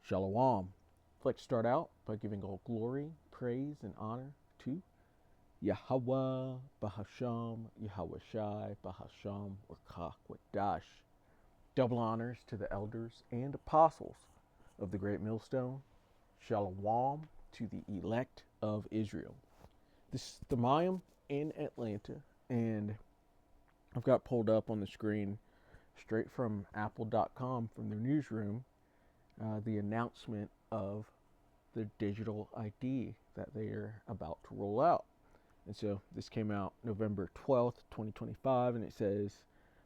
Shalom. I'd like to start out by giving all glory, praise, and honor to Yahweh, Bahasham, Yahweh Shai, Bahasham, or Kakwadash. Double honors to the elders and apostles of the Great Millstone. Shalom to the elect of Israel. This is the Mayim in Atlanta, and I've got pulled up on the screen straight from Apple.com from their newsroom the announcement of the digital ID that they are about to roll out. And so this came out November 12th, 2025, and it says,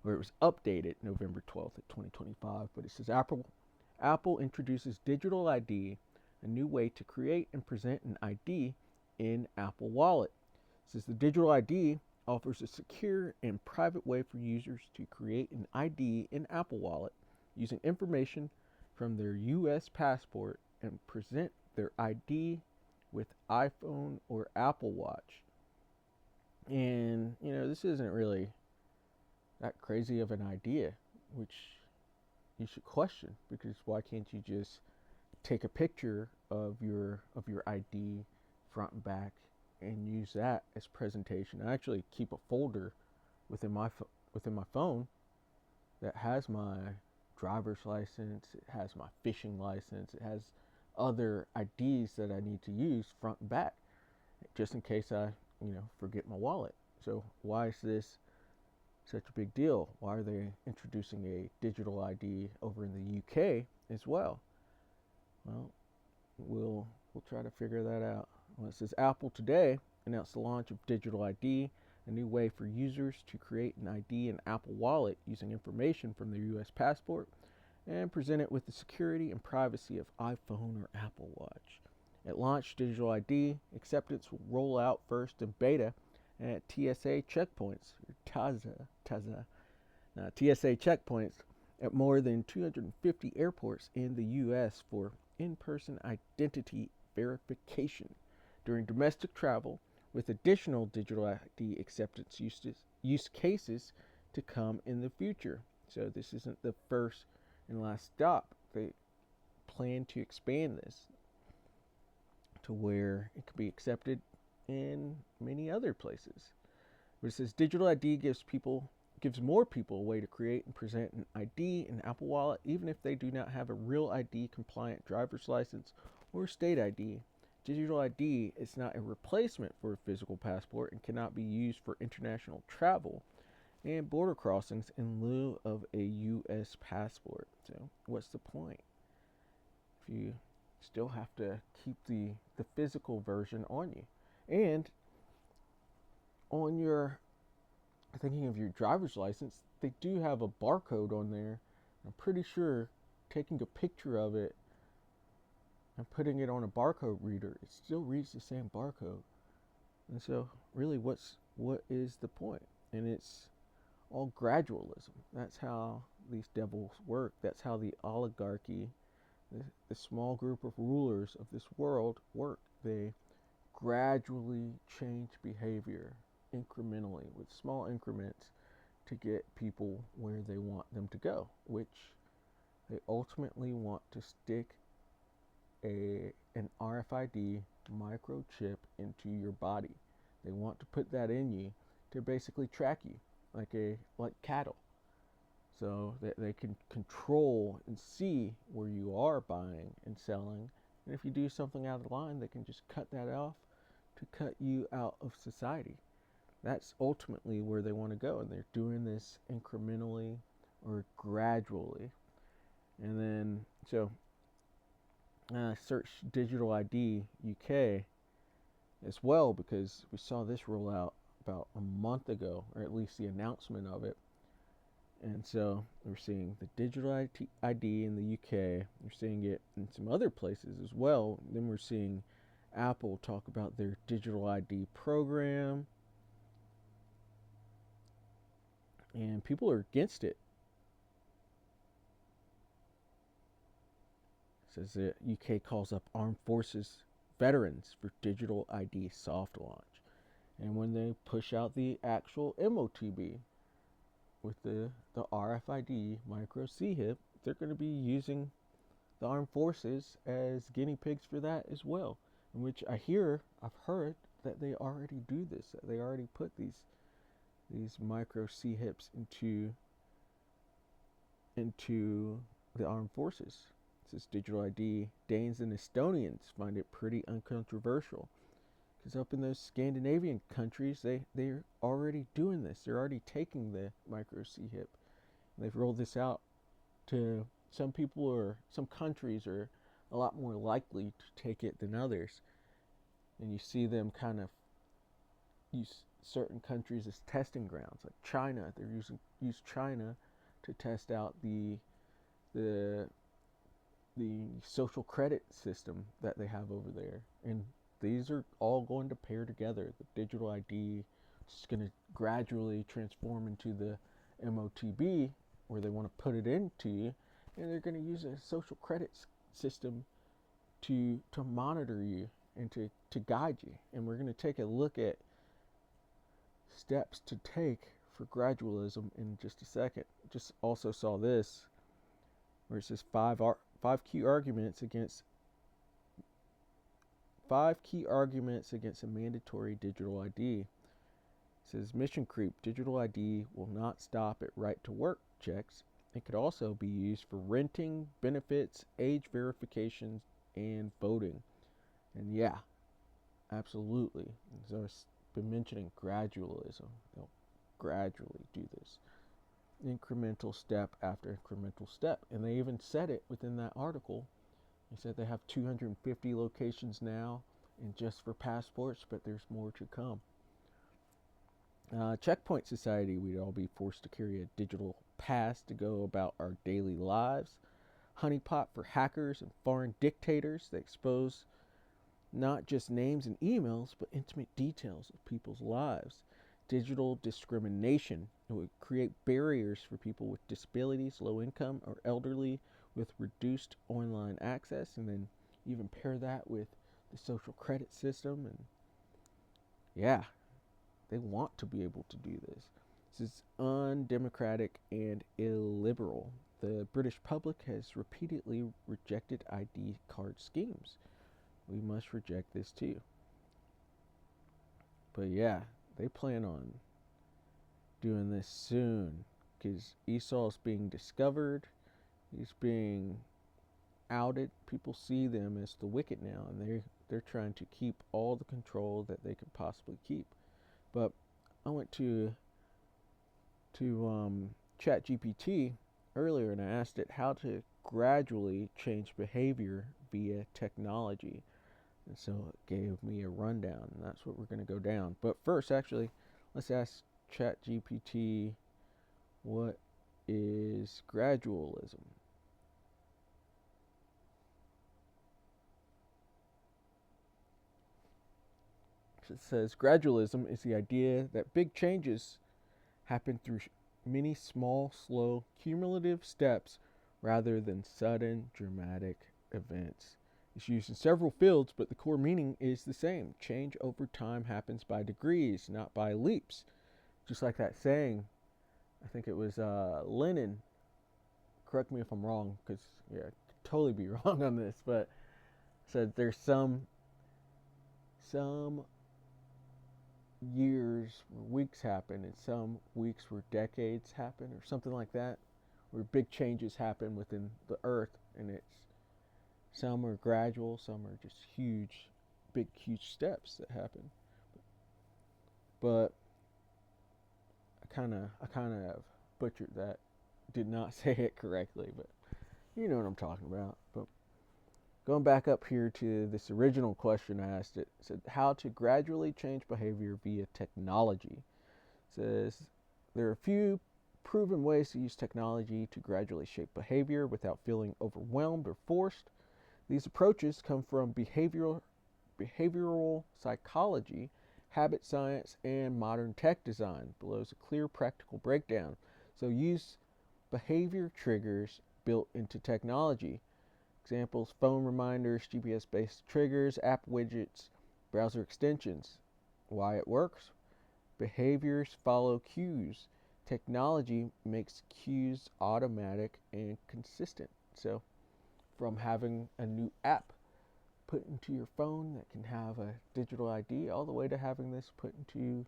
or it was updated November 12th, 2025, but it says Apple introduces digital ID, a new way to create and present an ID in Apple Wallet. It says the digital ID offers a secure and private way for users to create an ID in Apple Wallet using information from their U.S. passport and present their ID with iPhone or Apple Watch. And, this isn't really that crazy of an idea, which you should question, because why can't you just take a picture of your ID front and back and use that as presentation? I actually keep a folder within my phone that has my driver's license, it has my fishing license, it has other IDs that I need to use front and back, just in case I, forget my wallet. So why is this such a big deal? Why are they introducing a digital ID over in the UK as well? Well, we'll try to figure that out. Well, it says Apple today announced the launch of digital ID, a new way for users to create an ID in Apple Wallet using information from their U.S. passport and present it with the security and privacy of iPhone or Apple Watch. At launch, digital ID acceptance will roll out first in beta at TSA checkpoints, TSA checkpoints at more than 250 airports in the U.S. for in-person identity verification during domestic travel, with additional digital ID acceptance use cases to come in the future. So this isn't the first and last stop. They plan to expand this to where it could be accepted in many other places. But it says digital ID gives more people a way to create and present an ID in Apple Wallet, even if they do not have a real ID compliant driver's license or state ID. Digital ID is not a replacement for a physical passport and cannot be used for international travel and border crossings in lieu of a U.S. passport. So what's the point if you still have to keep the physical version on you? And on your, thinking of your driver's license, they do have a barcode on there. I'm pretty sure taking a picture of it and putting it on a barcode reader, it still reads the same barcode. And so really what is the point? And it's all gradualism. That's how these devils work. That's how the oligarchy, the small group of rulers of this world work. They gradually change behavior incrementally with small increments to get people where they want them to go, which they ultimately want to stick an RFID microchip into your body. They want to put that in you to basically track you like cattle, so that they can control and see where you are buying and selling. And if you do something out of line, they can just cut that off to cut you out of society. That's ultimately where they want to go, and they're doing this incrementally or gradually. And then so search digital ID UK as well, because we saw this roll out about a month ago, or at least the announcement of it. And so we're seeing the digital ID in the UK. We're seeing it in some other places as well. Then we're seeing Apple talk about their digital ID program, and people are against it. It says the UK calls up armed forces veterans for digital ID soft launch. And when they push out the actual MOTB with the RFID micro C-HIP, they're going to be using the armed forces as guinea pigs for that as well. In which I've heard that they already do this. That they already put these micro CHIPs into the armed forces. It says digital ID. Danes and Estonians find it pretty uncontroversial. Because up in those Scandinavian countries, they're already doing this. They're already taking the micro CHIP. They've rolled this out to some people, or some countries are a lot more likely to take it than others. And you see them kind of use certain countries as testing grounds, like China. They're use China to test out the social credit system that they have over there. And these are all going to pair together. The digital ID is going to gradually transform into the MOTB, where they want to put it into you, and they're going to use a social credit system to monitor you and to guide you. And we're going to take a look at steps to take for gradualism in just a second. Just also saw this where it says five key arguments against a mandatory digital ID. It says mission creep. Digital ID will not stop at right to work checks. It could also be used for renting, benefits, age verifications, and voting. And yeah, absolutely. So I've been mentioning gradualism. They'll gradually do this, incremental step after incremental step. And they even said it within that article. They said they have 250 locations now, and just for passports, but there's more to come. Checkpoint society, we'd all be forced to carry a digital pass to go about our daily lives. Honeypot for hackers and foreign dictators. They expose not just names and emails, but intimate details of people's lives. Digital discrimination. It would create barriers for people with disabilities, low income, or elderly with reduced online access, and then even pair that with the social credit system. And yeah, they want to be able to do this. This is undemocratic and illiberal. The British public has repeatedly rejected ID card schemes. We must reject this too. But yeah, they plan on doing this soon, because Esau's being discovered. He's being outed. People see them as the wicked now, and they're trying to keep all the control that they could possibly keep. But I went to ChatGPT earlier, and I asked it how to gradually change behavior via technology. And so it gave me a rundown, and that's what we're going to go down. But first, actually, let's ask ChatGPT, what is gradualism? It says gradualism is the idea that big changes happen through many small, slow, cumulative steps rather than sudden, dramatic events. It's used in several fields, but the core meaning is the same. Change over time happens by degrees, not by leaps. Just like that saying, I think it was Lenin, correct me if I'm wrong, because yeah, I could totally be wrong on this, but said there's some years where weeks happen, and some weeks where decades happen, or something like that, where big changes happen within the earth, and it's some are gradual, some are just huge steps that happen. But I kind of butchered that, did not say it correctly, but you know what I'm talking about. But going back up here to this original question I asked, it said how to gradually change behavior via technology. It says there are a few proven ways to use technology to gradually shape behavior without feeling overwhelmed or forced. These approaches come from behavioral psychology, habit science, and modern tech design. Below is a clear practical breakdown. So use behavior triggers built into technology. Examples: phone reminders, GPS-based triggers, app widgets, browser extensions. Why it works? Behaviors follow cues. Technology makes cues automatic and consistent. So from having a new app put into your phone that can have a digital ID, all the way to having this put into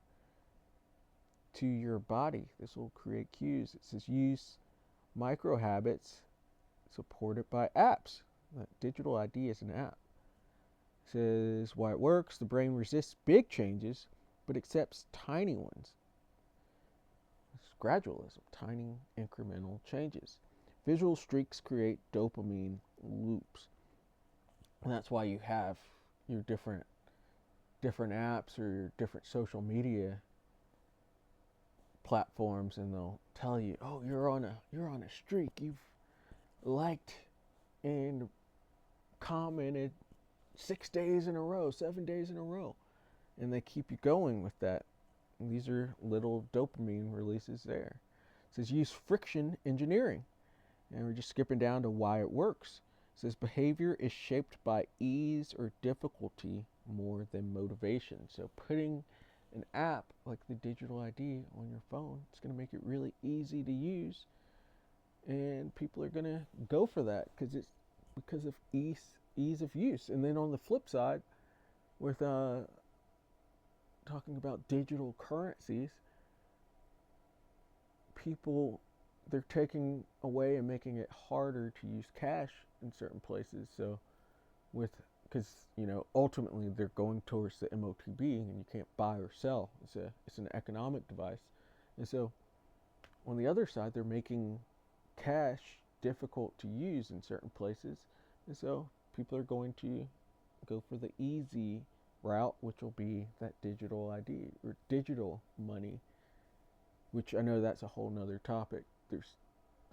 your body. This will create cues. It says use micro habits supported by apps. That digital ID is an app. It says why it works. The brain resists big changes but accepts tiny ones. It's gradualism, tiny incremental changes. Visual streaks create dopamine loops. And that's why you have your different apps or your different social media platforms, and they'll tell you, "Oh, you're on a streak. You've liked and commented 6 days in a row, 7 days in a row," and they keep you going with that. And these are little dopamine releases there. It says use friction engineering, and we're just skipping down to why it works. It says behavior is shaped by ease or difficulty more than motivation. So putting an app like the digital ID on your phone, it's going to make it really easy to use, and people are going to go for that because of ease of use. And then on the flip side, with talking about digital currencies, people, they're taking away and making it harder to use cash in certain places. So because ultimately they're going towards the MOTB, and you can't buy or sell. It's an economic device. And so on the other side, they're making cash difficult to use in certain places, and so people are going to go for the easy route, which will be that digital ID or digital money, which I know that's a whole nother topic. There's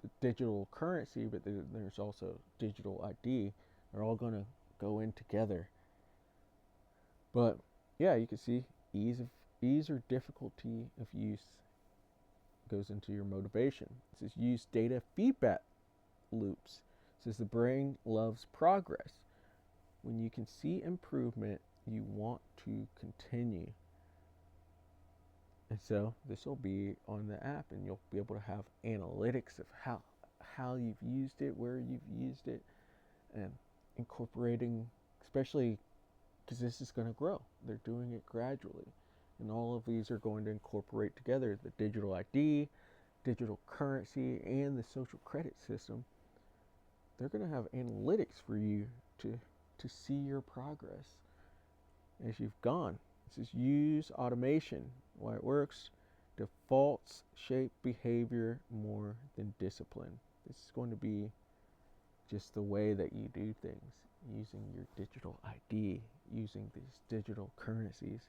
the digital currency, but there's also digital ID. They're all going to go in together. But yeah, you can see ease or difficulty of use goes into your motivation. It says use data feedback loops. It says the brain loves progress. When you can see improvement, you want to continue. And so this will be on the app, and you'll be able to have analytics of how you've used it, where you've used it, and incorporating, especially because this is going to grow. They're doing it gradually. And all of these are going to incorporate together the digital ID, digital currency, and the social credit system. They're going to have analytics for you to see your progress as you've gone. It says use automation. Why it works. Defaults shape behavior more than discipline. This is going to be just the way that you do things, using your digital ID, using these digital currencies.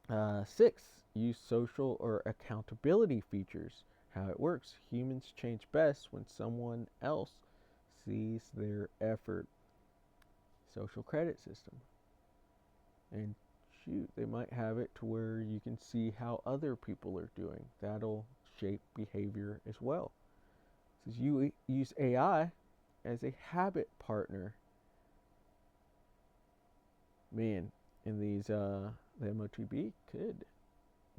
6, use social or accountability features. How it works. Humans change best when someone else sees their effort. Social credit system. And shoot, they might have it to where you can see how other people are doing. That'll shape behavior as well. It says you use AI as a habit partner. Man, in these the MOTB could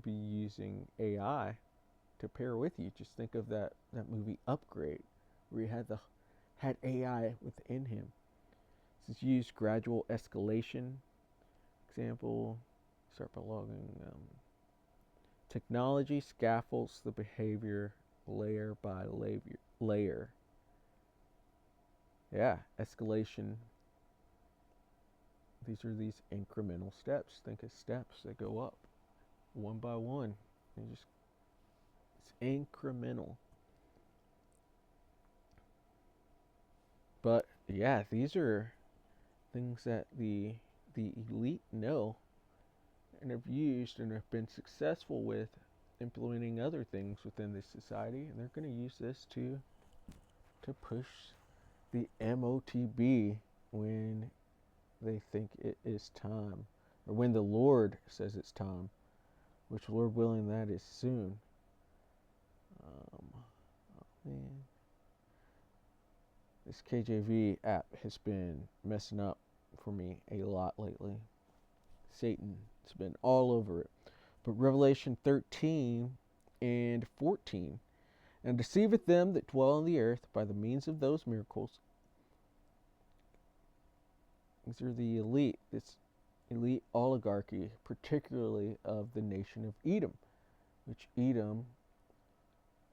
be using AI to pair with you. Just think of that movie Upgrade, where you had AI within him. It says use gradual escalation. Example, start by logging. Technology scaffolds the behavior layer by layer. Yeah, escalation. These are these incremental steps. Think of steps that go up one by one. It's incremental. But yeah, these are things that the elite know and have used and have been successful with implementing other things within this society, and they're going to use this to push the MOTB when they think it is time, or when the Lord says it's time, which, Lord willing, that is soon. Oh man, this KJV app has been messing up for me a lot lately. Satan's been all over it. But Revelation 13 and 14, and deceiveth them that dwell on the earth by the means of those miracles. These are the elite, this elite oligarchy, particularly of the nation of Edom, which Edom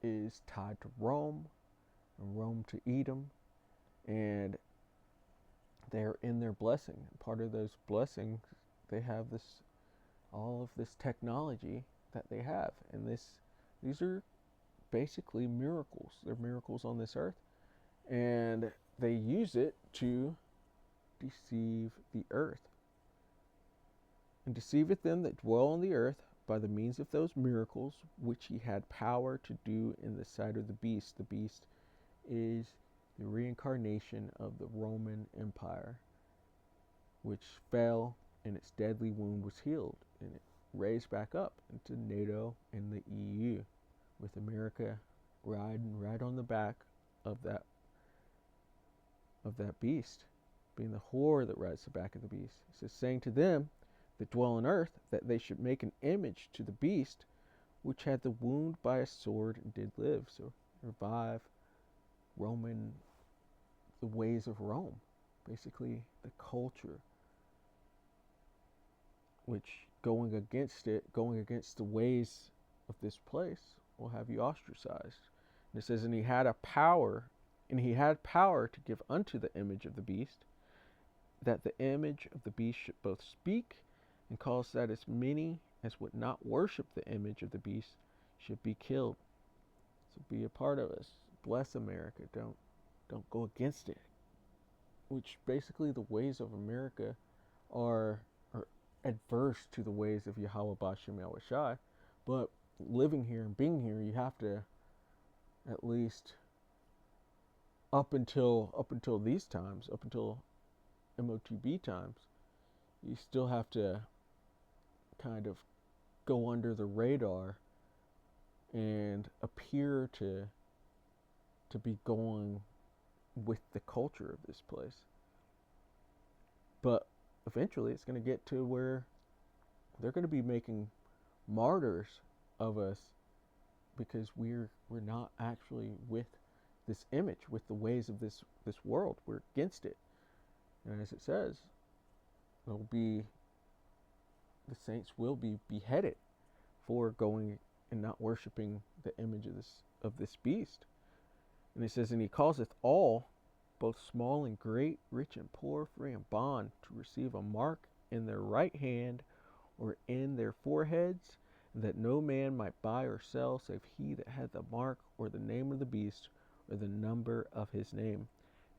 is tied to Rome, and Rome to Edom, and they're in their blessing. And part of those blessings, they have this, all of this technology that they have, and these are basically miracles. They're miracles on this earth, and they use it to deceive the earth. And deceiveth them that dwell on the earth by the means of those miracles which he had power to do in the sight of the beast. The beast is the reincarnation of the Roman Empire, which fell and its deadly wound was healed, and it raised back up into NATO and the EU, with America riding right on the back of that beast, being the whore that rides the back of the beast. It says, saying to them that dwell on earth that they should make an image to the beast which had the wound by a sword and did live. So revive the ways of Rome, basically the culture, which going against the ways of this place, will have you ostracized. And it says, and he had power to give unto the image of the beast, that the image of the beast should both speak and cause that as many as would not worship the image of the beast should be killed. So be a part of us. Bless America. Don't go against it. Which basically the ways of America are adverse to the ways of Yahweh Bashem Yahweh Shai. But living here and being here, you have to, at least up until these times, up until MOTB times, you still have to kind of go under the radar and appear to be going with the culture of this place. But eventually it's going to get to where they're going to be making martyrs of us because we're not actually with this image, with the ways of this world. We're against it. And as it says, the saints will be beheaded for going and not worshiping the image of this beast. And it says, and he causeth all, both small and great, rich and poor, free and bond, to receive a mark in their right hand or in their foreheads, that no man might buy or sell save he that had the mark or the name of the beast or the number of his name.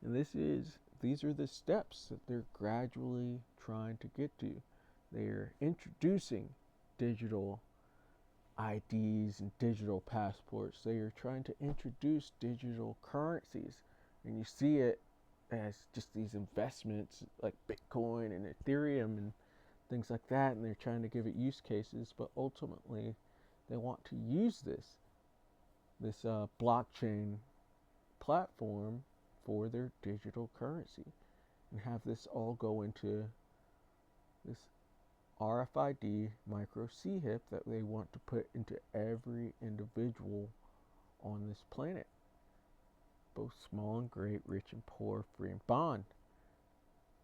And these are the steps that they're gradually trying to get to. They're introducing digital IDs and digital passports. They are trying to introduce digital currencies, and you see it as just these investments like Bitcoin and Ethereum and things like that, and they're trying to give it use cases, but ultimately they want to use this blockchain platform for their digital currency and have this all go into this RFID micro C-hip that they want to put into every individual on this planet, both small and great, rich and poor, free and bond.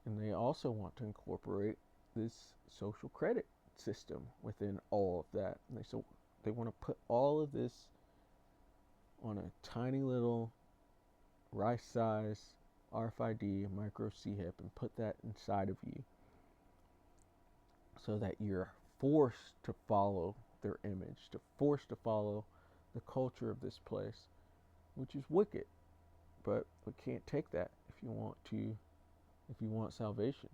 And they also want to incorporate this social credit system within all of that. And they want to put all of this on a tiny little rice size RFID micro C-hip and put that inside of you, so that you're forced to follow their image, forced to follow the culture of this place, which is wicked. But we can't take that if you want salvation.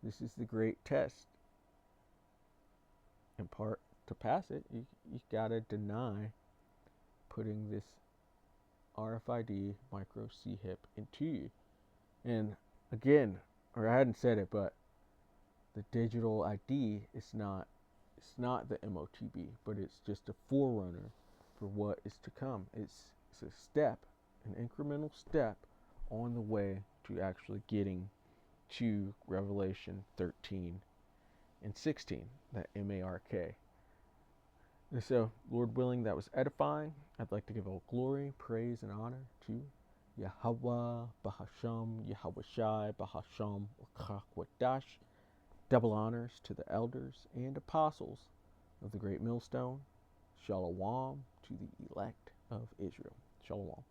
This is the great test. In part, to pass it, you gotta deny putting this RFID micro C-hip into you. And again, or I hadn't said it, but the digital ID it's not the MOTB, but it's just a forerunner for what is to come. It's a step, an incremental step on the way to actually getting to Revelation 13 and 16, that MARK. And so, Lord willing, that was edifying. I'd like to give all glory, praise, and honor to Yahweh, Bahasham, Yahweh Shai, Bahasham, Wadash. Double honors to the elders and apostles of the Great Millstone. Shalom to the elect of Israel. Shalom.